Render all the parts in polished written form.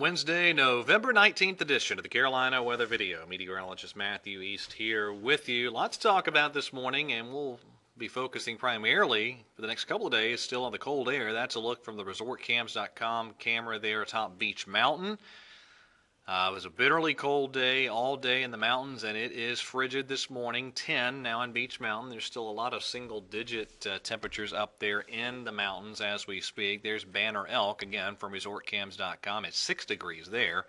Wednesday, November 19th edition of the Carolina Weather Video. Meteorologist Matthew East here with you. Lots to talk about this morning, and we'll be focusing primarily for the next couple of days still on the cold air. That's a look from the resortcams.com camera there atop Beach Mountain. It was a bitterly cold day all day in the mountains, and it is frigid this morning. 10 now in Beach Mountain. There's still a lot of single-digit temperatures up there in the mountains as we speak. There's Banner Elk, again, from resortcams.com. It's 6 degrees there.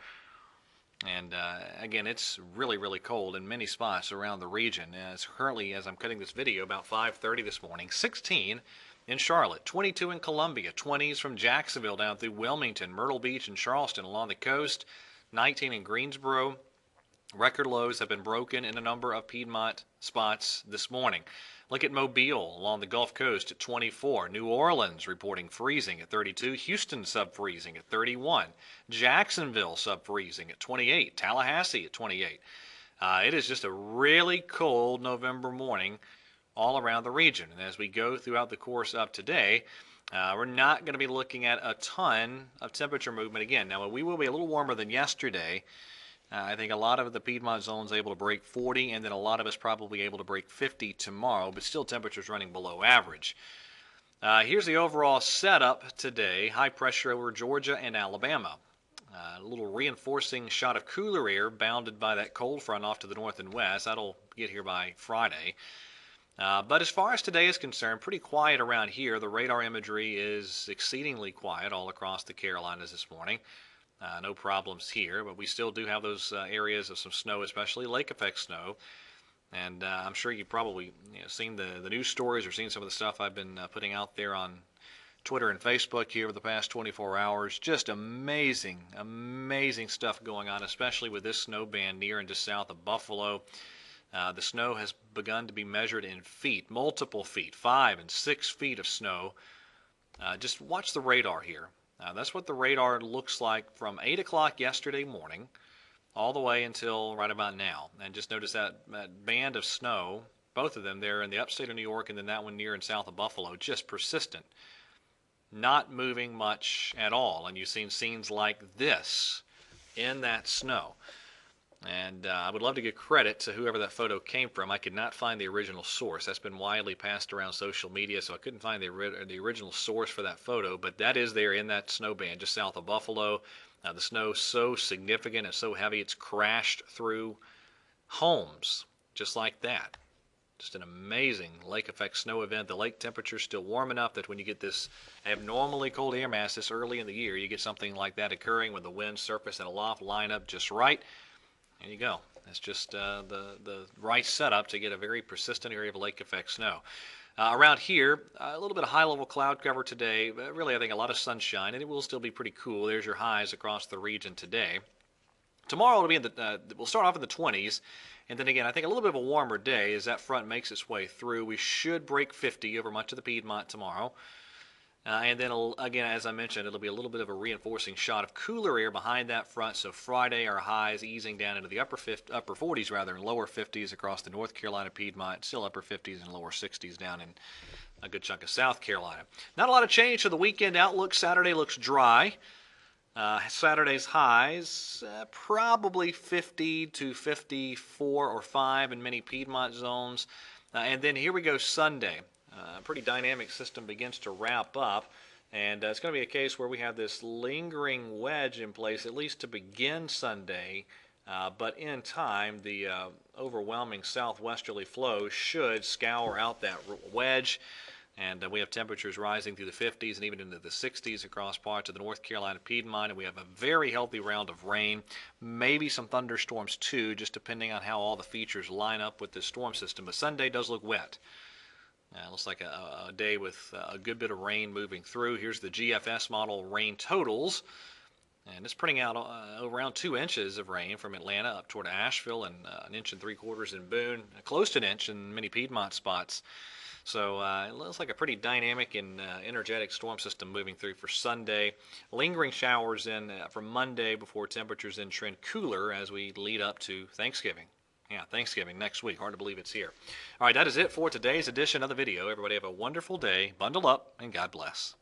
And again, it's really, really cold in many spots around the region. It's currently, as I'm cutting this video, about 5:30 this morning. 16 in Charlotte, 22 in Columbia, 20s from Jacksonville down through Wilmington, Myrtle Beach, and Charleston along the coast. 19 in Greensboro. Record lows have been broken in a number of Piedmont spots this morning. Look at Mobile along the Gulf Coast at 24. New Orleans reporting freezing at 32. Houston sub-freezing at 31. Jacksonville sub-freezing at 28. Tallahassee at 28. It is just a really cold November morning all around the region. And as we go throughout the course of today, we're not going to be looking at a ton of temperature movement again. Now, we will be a little warmer than yesterday. I think a lot of the Piedmont zone is able to break 40, and then a lot of us probably able to break 50 tomorrow, but still temperatures running below average. Here's the overall setup today. High pressure over Georgia and Alabama. A little reinforcing shot of cooler air bounded by that cold front off to the north and west. That'll get here by Friday. But as far as today is concerned, pretty quiet around here. The radar imagery is exceedingly quiet all across the Carolinas this morning. No problems here, but we still do have those areas of some snow, especially lake effect snow. And I'm sure you've probably seen the news stories or seen some of the stuff I've been putting out there on Twitter and Facebook here over the past 24 hours. Just amazing, amazing stuff going on, especially with this snow band near and just south of Buffalo. The snow has begun to be measured in feet, multiple feet, 5 and 6 feet of snow. Just watch the radar here. That's what the radar looks like from 8 o'clock yesterday morning all the way until right about now. And just notice that band of snow, both of them there in the upstate of New York and then that one near and south of Buffalo, just persistent, not moving much at all. And you've seen scenes like this in that snow. And I would love to give credit to whoever that photo came from. I could not find the original source. That's been widely passed around social media, so I couldn't find the original source for that photo. But that is there in that snow band just south of Buffalo. The snow is so significant and so heavy it's crashed through homes just like that. Just an amazing lake effect snow event. The lake temperature is still warm enough that when you get this abnormally cold air mass this early in the year, you get something like that occurring when the wind, surface, and aloft line up just right. There you go. That's just the right setup to get a very persistent area of lake effect snow. Around here, a little bit of high-level cloud cover today, but really I think a lot of sunshine, and it will still be pretty cool. There's your highs across the region today. Tomorrow it'll be in the we'll start off in the 20s, and then again I think a little bit of a warmer day as that front makes its way through. We should break 50 over much of the Piedmont tomorrow. And then, again, as I mentioned, it'll be a little bit of a reinforcing shot of cooler air behind that front. So Friday, our highs easing down into the upper 40s, rather, and lower 50s across the North Carolina Piedmont. Still upper 50s and lower 60s down in a good chunk of South Carolina. Not a lot of change to the weekend outlook. Saturday looks dry. Saturday's highs, probably 50 to 54 or 5 in many Piedmont zones. And then here we go Sunday. A pretty dynamic system begins to wrap up, and it's going to be a case where we have this lingering wedge in place, at least to begin Sunday, but in time, the overwhelming southwesterly flow should scour out that wedge, and we have temperatures rising through the 50s and even into the 60s across parts of the North Carolina Piedmont, and we have a very healthy round of rain, maybe some thunderstorms too, just depending on how all the features line up with this storm system, but Sunday does look wet. Looks like a day with a good bit of rain moving through. Here's the GFS model rain totals. And it's putting out around 2 inches of rain from Atlanta up toward Asheville and 1 3/4 in Boone, close to an inch in many Piedmont spots. So it looks like a pretty dynamic and energetic storm system moving through for Sunday. Lingering showers in for Monday before temperatures then trend cooler as we lead up to Thanksgiving. Yeah, Thanksgiving next week. Hard to believe it's here. All right, that is it for today's edition of the video. Everybody have a wonderful day. Bundle up, and God bless.